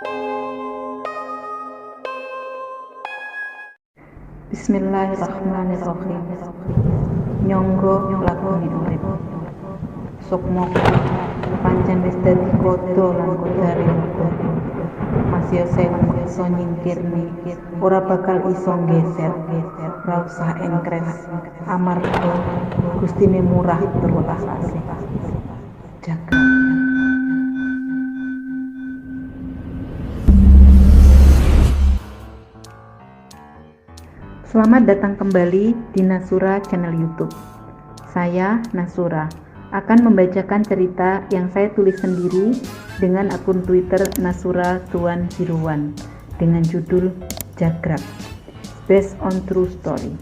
Bismillahirrahmanirrahim. Nyonggo lakoni urip. Sukmoko pancen wis dadi kodho lan kodare masih sewu iso nyingkirni, ora bakal iso nggeser, ora usah engkres, amarga Gustine murah tur welas asih. Jaga. Selamat datang kembali di Nasura channel YouTube. Saya Nasura akan membacakan cerita yang saya tulis sendiri dengan akun Twitter Nasura101 dengan judul Jagrab, based on true story.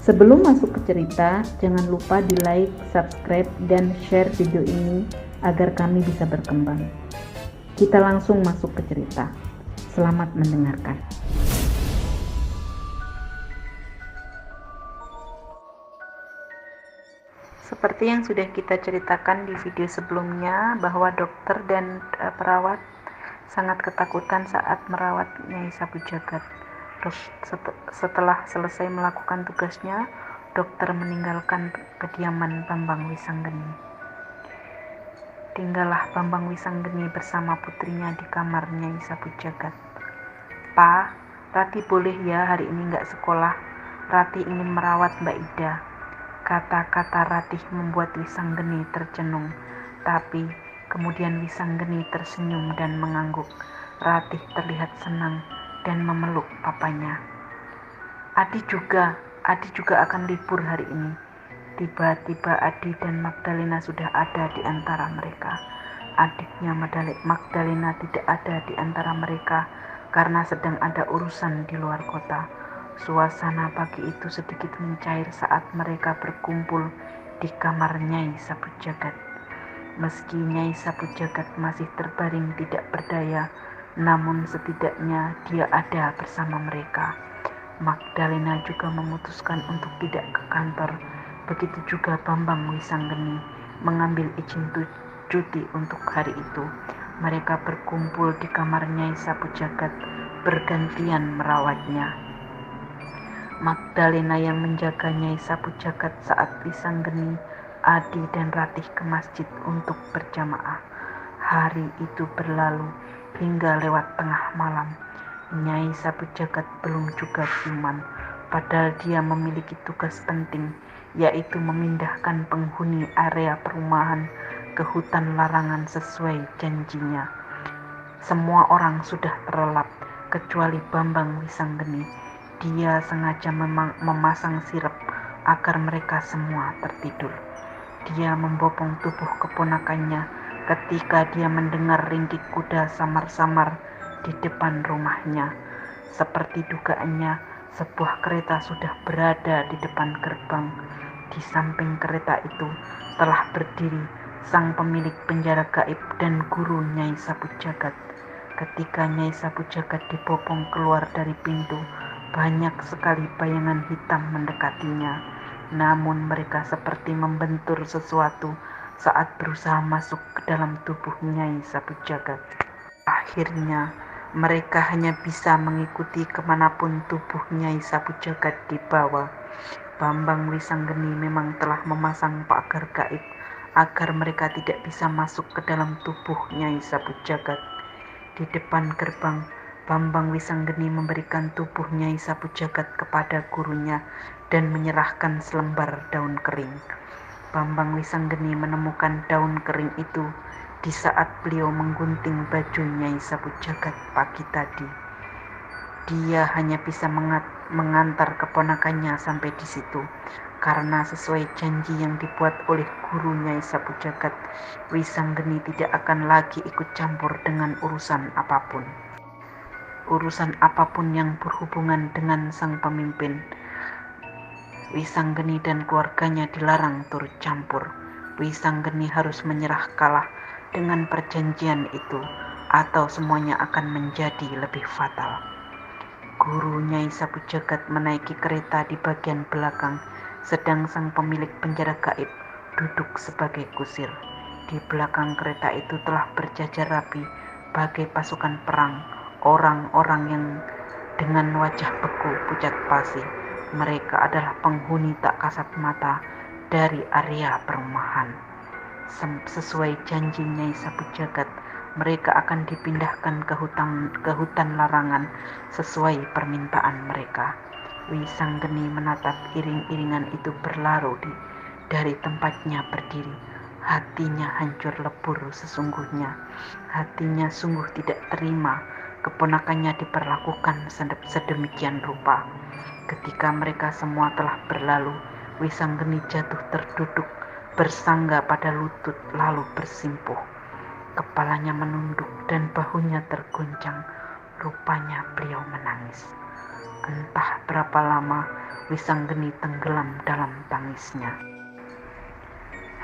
Sebelum masuk ke cerita, jangan lupa di like, subscribe, dan share video ini agar kami bisa berkembang. Kita langsung masuk ke cerita. Selamat mendengarkan. Seperti yang sudah kita ceritakan di video sebelumnya, bahwa dokter dan perawat sangat ketakutan saat merawat Nyai Sapu Jagat. Setelah selesai melakukan tugasnya, dokter meninggalkan kediaman Bambang Wisanggeni. Tinggallah Bambang Wisanggeni bersama putrinya di kamar Nyai Sapu Jagat. "Pa, Rati boleh ya hari ini nggak sekolah? Rati ingin merawat Mbak Ida." Kata-kata Ratih membuat Wisanggeni tercenung, tapi kemudian Wisanggeni tersenyum dan mengangguk. Ratih terlihat senang dan memeluk papanya. Adi juga akan libur hari ini." Tiba-tiba Adi dan Magdalena sudah ada di antara mereka. Adiknya Magdalena tidak ada di antara mereka karena sedang ada urusan di luar kota. Suasana pagi itu sedikit mencair saat mereka berkumpul di kamar Nyai Sapu Jagat. Meski Nyai Sapu Jagat masih terbaring tidak berdaya, namun setidaknya dia ada bersama mereka. Magdalena juga memutuskan untuk tidak ke kantor. Begitu juga Bambang Wisanggeni mengambil izin cuti untuk hari itu. Mereka berkumpul di kamar Nyai Sapu Jagat, bergantian merawatnya. Magdalena yang menjaga Nyai Sapu Jagat saat Wisanggeni, Adi, dan Ratih ke masjid untuk berjamaah. Hari itu berlalu hingga lewat tengah malam. Nyai Sapu Jagat belum juga siuman, padahal dia memiliki tugas penting, yaitu memindahkan penghuni area perumahan ke hutan larangan sesuai janjinya. Semua orang sudah terlelap, kecuali Bambang Wisanggeni. Dia sengaja memasang sirep agar mereka semua tertidur. Dia membopong tubuh keponakannya ketika dia mendengar ringkik kuda samar-samar di depan rumahnya. Seperti dugaannya, sebuah kereta sudah berada di depan gerbang. Di samping kereta itu telah berdiri sang pemilik penjara gaib dan guru Nyai Sapu Jagat. Ketika Nyai Sapu Jagat dibopong keluar dari pintu, banyak sekali bayangan hitam mendekatinya. Namun mereka seperti membentur sesuatu saat berusaha masuk ke dalam tubuh Nyai Sapu Jagat. Akhirnya mereka hanya bisa mengikuti kemanapun tubuh Nyai Sapu Jagat dibawa. Bambang Wisanggeni memang telah memasang pagar gaib agar mereka tidak bisa masuk ke dalam tubuh Nyai Sapu Jagat. Di depan gerbang, Bambang Wisanggeni memberikan tubuh Nyai Sapu Jagat kepada gurunya dan menyerahkan selembar daun kering. Bambang Wisanggeni menemukan daun kering itu di saat beliau menggunting baju Nyai Sapu Jagat pagi tadi. Dia hanya bisa mengantar keponakannya sampai di situ, karena sesuai janji yang dibuat oleh guru Nyai Sapu Jagat, Wisanggeni tidak akan lagi ikut campur dengan urusan apapun yang berhubungan dengan sang pemimpin. Wisanggeni dan keluarganya dilarang turut campur. Wisanggeni harus menyerah kalah dengan perjanjian itu, atau semuanya akan menjadi lebih fatal. Guru Nyai Sapu Jagat menaiki kereta di bagian belakang, sedang sang pemilik penjara gaib duduk sebagai kusir. Di belakang kereta itu telah berjajar rapi berbagai pasukan perang, orang-orang yang dengan wajah beku pucat pasi. Mereka adalah penghuni tak kasat mata dari area perumahan. Sesuai janji Nyai Sapu Jagat, mereka akan dipindahkan ke hutan larangan sesuai permintaan mereka. Wisanggeni menatap iring-iringan itu berlalu dari tempatnya berdiri. Hatinya hancur lebur sesungguhnya. Hatinya sungguh tidak terima keponakannya diperlakukan sedemikian rupa. Ketika mereka semua telah berlalu, Wisanggeni jatuh terduduk bersangga pada lutut lalu bersimpuh. Kepalanya menunduk dan bahunya terguncang. Rupanya beliau menangis. Entah berapa lama Wisanggeni tenggelam dalam tangisnya.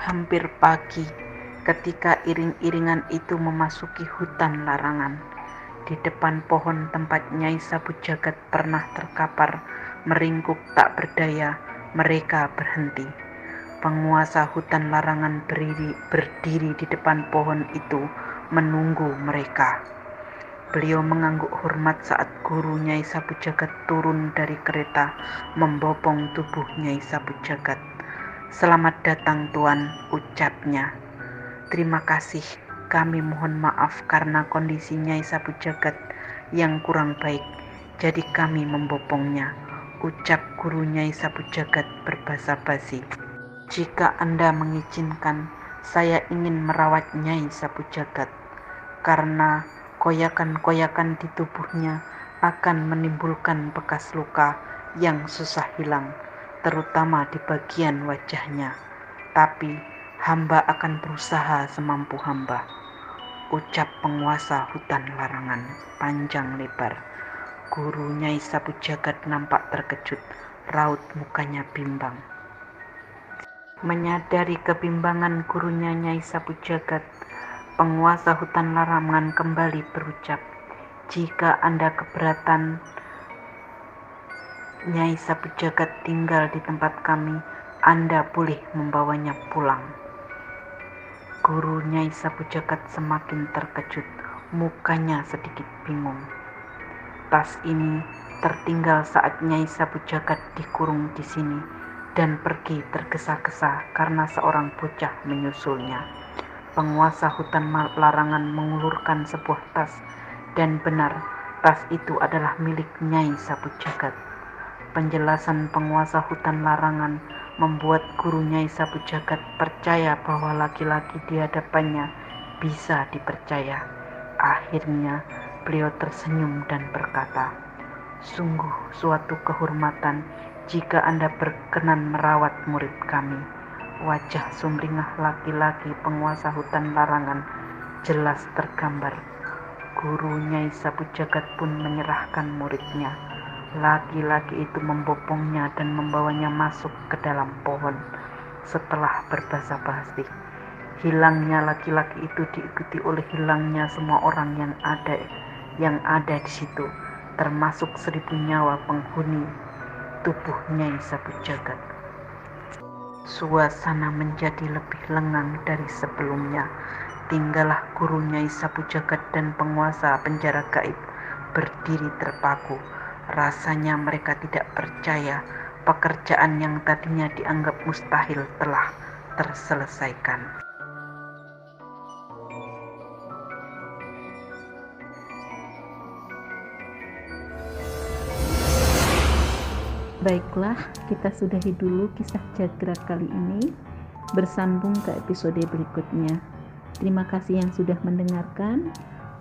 Hampir pagi ketika iring-iringan itu memasuki hutan larangan. Di depan pohon tempat Nyai Sapu Jagat pernah terkapar meringkuk tak berdaya, mereka berhenti. Penguasa hutan larangan berdiri di depan pohon itu menunggu mereka. Beliau mengangguk hormat saat guru Nyai Sapu Jagat turun dari kereta membopong tubuh Nyai Sapu Jagat. "Selamat datang Tuan," ucapnya. "Terima kasih, kami mohon maaf karena kondisi Nyai Sapu Jagat yang kurang baik, jadi kami membopongnya," ucap guru Nyai Sapu Jagat berbahasa basi. "Jika Anda mengizinkan, saya ingin merawat Nyai Sapu Jagat, karena koyakan-koyakan di tubuhnya akan menimbulkan bekas luka yang susah hilang, terutama di bagian wajahnya. Tapi hamba akan berusaha semampu hamba," ucap penguasa hutan larangan panjang lebar. Guru Nyai Sapu Jagat nampak terkejut, raut mukanya bimbang. Menyadari kebimbangan gurunya Nyai Sapu Jagat, penguasa hutan larangan kembali berucap, "Jika Anda keberatan Nyai Sapu Jagat tinggal di tempat kami, Anda boleh membawanya pulang." Guru Nyai Sapu Jagat semakin terkejut, mukanya sedikit bingung. Tas ini tertinggal saat Nyai Sapu Jagat dikurung di sini dan pergi tergesa-gesa karena seorang bocah menyusulnya. Penguasa hutan larangan mengulurkan sebuah tas, dan benar, tas itu adalah milik Nyai Sapu Jagat. Penjelasan penguasa hutan larangan membuat guru Nyai Sapu Jagat percaya bahwa laki-laki di hadapannya bisa dipercaya. Akhirnya beliau tersenyum dan berkata, "Sungguh suatu kehormatan jika Anda berkenan merawat murid kami." Wajah sumringah laki-laki penguasa hutan larangan jelas tergambar. Guru Nyai Sapu Jagat pun menyerahkan muridnya. Laki-laki itu membopongnya dan membawanya masuk ke dalam pohon. Setelah berbasa-basi, hilangnya laki-laki itu diikuti oleh hilangnya semua orang yang ada di situ, termasuk 1000 nyawa penghuni tubuh Nyai Sapu Jagat. Suasana menjadi lebih lengang dari sebelumnya. Tinggallah guru Nyai Sapu Jagat dan penguasa penjara gaib berdiri terpaku. Rasanya mereka tidak percaya pekerjaan yang tadinya dianggap mustahil telah terselesaikan. Baiklah, kita sudahi dulu kisah Jagrak kali ini. Bersambung ke episode berikutnya. Terima kasih yang sudah mendengarkan.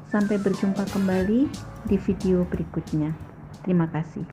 Sampai berjumpa kembali di video berikutnya. Terima kasih.